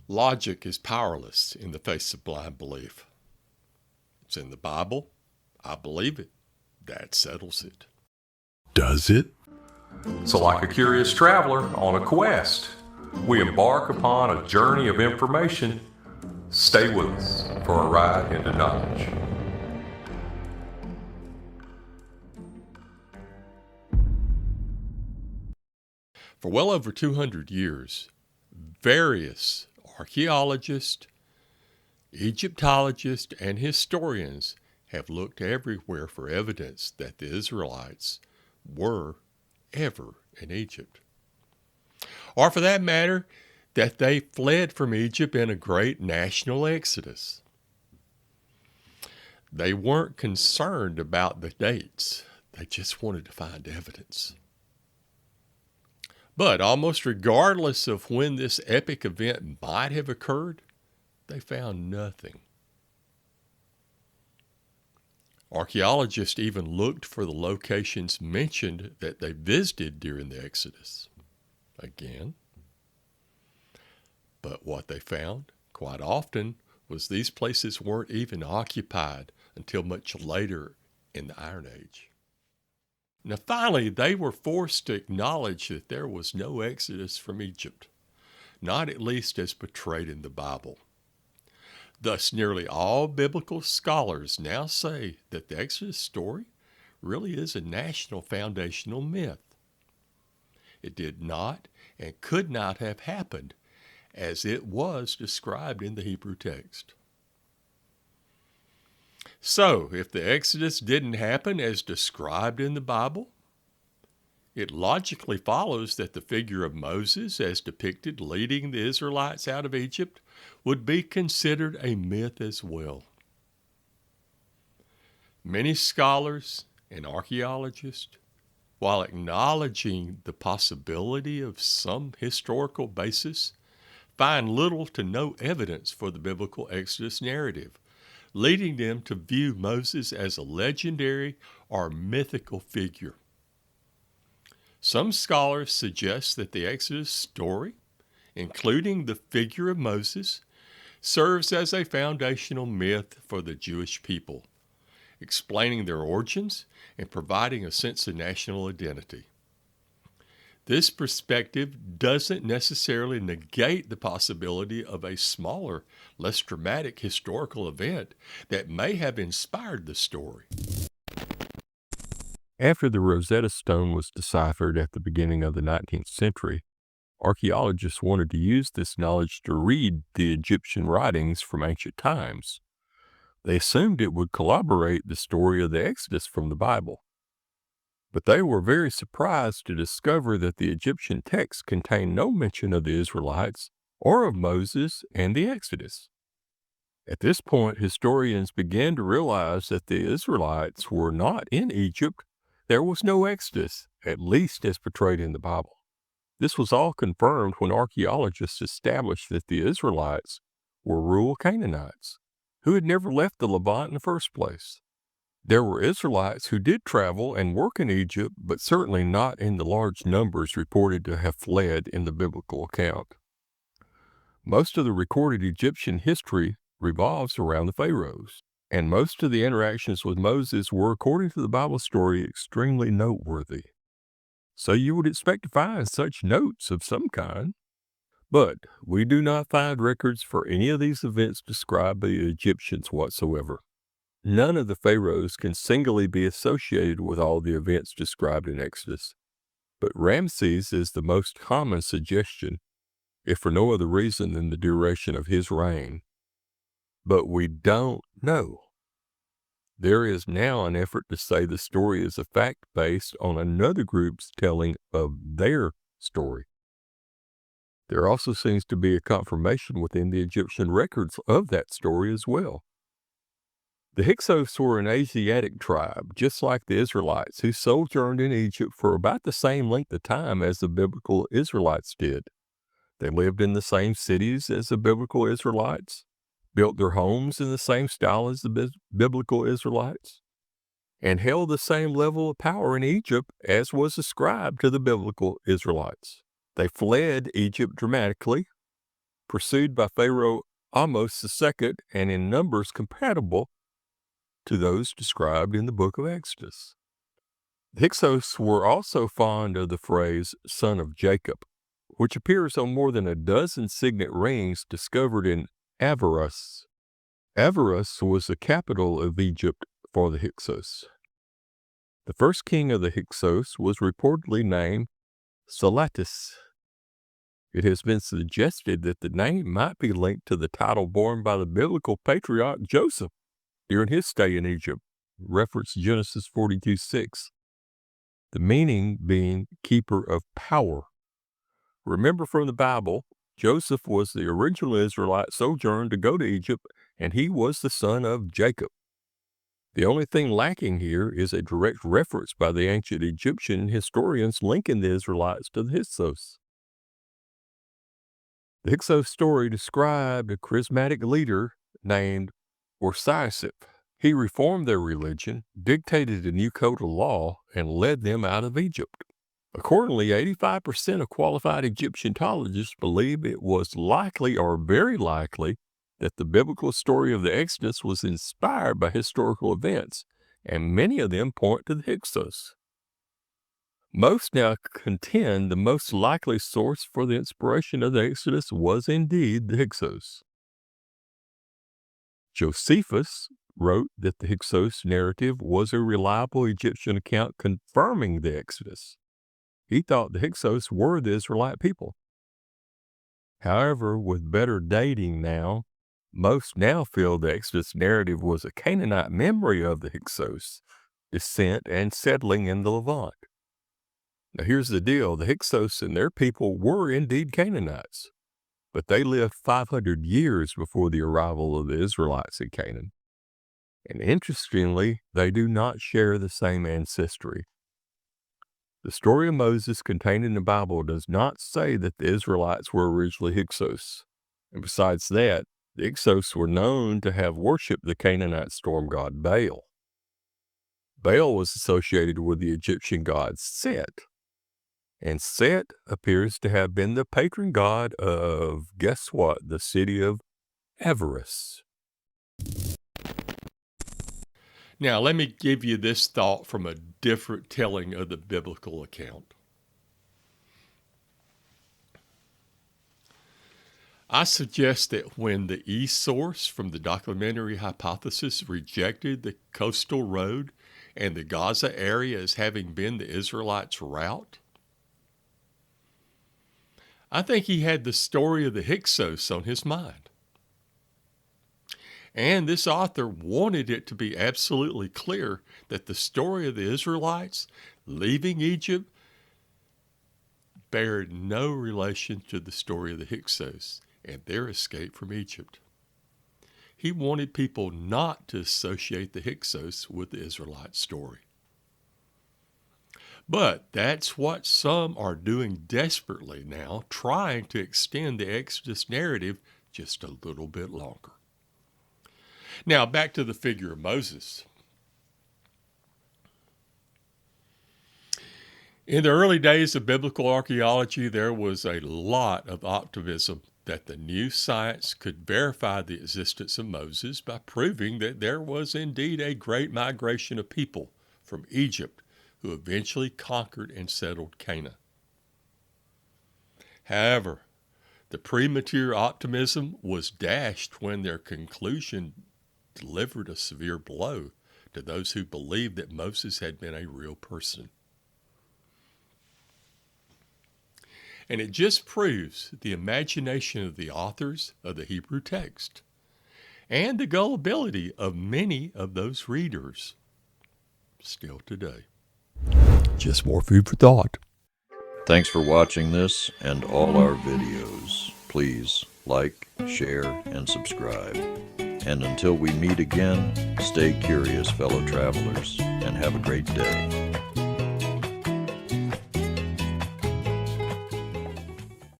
Logic is powerless in the face of blind belief. It's in the Bible. I believe it. That settles it. Does it? So, like a curious traveler on a quest, we embark upon a journey of information. Stay with us for a ride into knowledge. For well over 200 years, various archaeologists, Egyptologists, and historians have looked everywhere for evidence that the Israelites were ever in Egypt. Or for that matter, that they fled from Egypt in a great national exodus. They weren't concerned about the dates. They just wanted to find evidence. But almost regardless of when this epic event might have occurred, they found nothing. Archaeologists even looked for the locations mentioned that they visited during the Exodus. Again. But what they found, quite often, was these places weren't even occupied until much later in the Iron Age. Now finally, they were forced to acknowledge that there was no exodus from Egypt, not at least as portrayed in the Bible. Thus, nearly all biblical scholars now say that the Exodus story really is a national foundational myth. It did not and could not have happened as it was described in the Hebrew text. So, if the Exodus didn't happen as described in the Bible, it logically follows that the figure of Moses, as depicted leading the Israelites out of Egypt, would be considered a myth as well. Many scholars and archaeologists, while acknowledging the possibility of some historical basis, find little to no evidence for the biblical Exodus narrative, leading them to view Moses as a legendary or mythical figure. Some scholars suggest that the Exodus story, including the figure of Moses, serves as a foundational myth for the Jewish people, explaining their origins and providing a sense of national identity. This perspective doesn't necessarily negate the possibility of a smaller, less dramatic historical event that may have inspired the story. After the Rosetta Stone was deciphered at the beginning of the 19th century, archaeologists wanted to use this knowledge to read the Egyptian writings from ancient times. They assumed it would corroborate the story of the Exodus from the Bible. But they were very surprised to discover that the Egyptian texts contained no mention of the Israelites or of Moses and the Exodus. At this point, historians began to realize that the Israelites were not in Egypt. There was no Exodus, at least as portrayed in the Bible. This was all confirmed when archaeologists established that the Israelites were rural Canaanites who had never left the Levant in the first place. There were Israelites who did travel and work in Egypt, but certainly not in the large numbers reported to have fled in the biblical account. Most of the recorded Egyptian history revolves around the pharaohs, and most of the interactions with Moses were, according to the Bible story, extremely noteworthy. So you would expect to find such notes of some kind. But we do not find records for any of these events described by the Egyptians whatsoever. None of the pharaohs can singly be associated with all the events described in Exodus, but Ramses is the most common suggestion, if for no other reason than the duration of his reign. But we don't know. There is now an effort to say the story is a fact based on another group's telling of their story. There also seems to be a confirmation within the Egyptian records of that story as well. The Hyksos were an Asiatic tribe, just like the Israelites, who sojourned in Egypt for about the same length of time as the biblical Israelites did. They lived in the same cities as the biblical Israelites, built their homes in the same style as the biblical Israelites, and held the same level of power in Egypt as was ascribed to the biblical Israelites. They fled Egypt dramatically, pursued by Pharaoh Ahmose II, and in numbers compatible to those described in the book of Exodus. The Hyksos were also fond of the phrase son of Jacob, which appears on more than a dozen signet rings discovered in Avaris. Avaris was the capital of Egypt for the Hyksos. The first king of the Hyksos was reportedly named Salatis. It has been suggested that the name might be linked to the title borne by the biblical patriarch Joseph during his stay in Egypt, reference Genesis 42:6. The meaning being keeper of power. Remember from the Bible, Joseph was the original Israelite sojourner to go to Egypt, and he was the son of Jacob. The only thing lacking here is a direct reference by the ancient Egyptian historians linking the Israelites to the Hyksos. The Hyksos story described a charismatic leader named Orsiasip. He reformed their religion, dictated a new code of law, and led them out of Egypt. Accordingly, 85% of qualified Egyptologists believe it was likely or very likely that the biblical story of the Exodus was inspired by historical events, and many of them point to the Hyksos. Most now contend the most likely source for the inspiration of the Exodus was indeed the Hyksos. Josephus wrote that the Hyksos narrative was a reliable Egyptian account confirming the Exodus. He thought the Hyksos were the Israelite people. However, with better dating now, most now feel the Exodus narrative was a Canaanite memory of the Hyksos descent and settling in the Levant. Now here's the deal, the Hyksos and their people were indeed Canaanites, but they lived 500 years before the arrival of the Israelites in Canaan. And interestingly, they do not share the same ancestry. The story of Moses contained in the Bible does not say that the Israelites were originally Hyksos. And besides that, the Hyksos were known to have worshipped the Canaanite storm god Baal. Baal was associated with the Egyptian god Set. And Set appears to have been the patron god of, guess what, the city of Avaris. Now, let me give you this thought from a different telling of the biblical account. I suggest that when the e-source from the documentary hypothesis rejected the coastal road and the Gaza area as having been the Israelites' route, I think he had the story of the Hyksos on his mind. And this author wanted it to be absolutely clear that the story of the Israelites leaving Egypt bared no relation to the story of the Hyksos and their escape from Egypt. He wanted people not to associate the Hyksos with the Israelite story. But that's what some are doing desperately now, trying to extend the Exodus narrative just a little bit longer. Now, back to the figure of Moses. In the early days of biblical archaeology, there was a lot of optimism that the new science could verify the existence of Moses by proving that there was indeed a great migration of people from Egypt who eventually conquered and settled Canaan. However, the premature optimism was dashed when their conclusion delivered a severe blow to those who believed that Moses had been a real person. And it just proves the imagination of the authors of the Hebrew text and the gullibility of many of those readers still today. Just more food for thought. Thanks for watching this and all our videos. Please like, share, and subscribe. And until we meet again, stay curious, fellow travelers, and have a great day.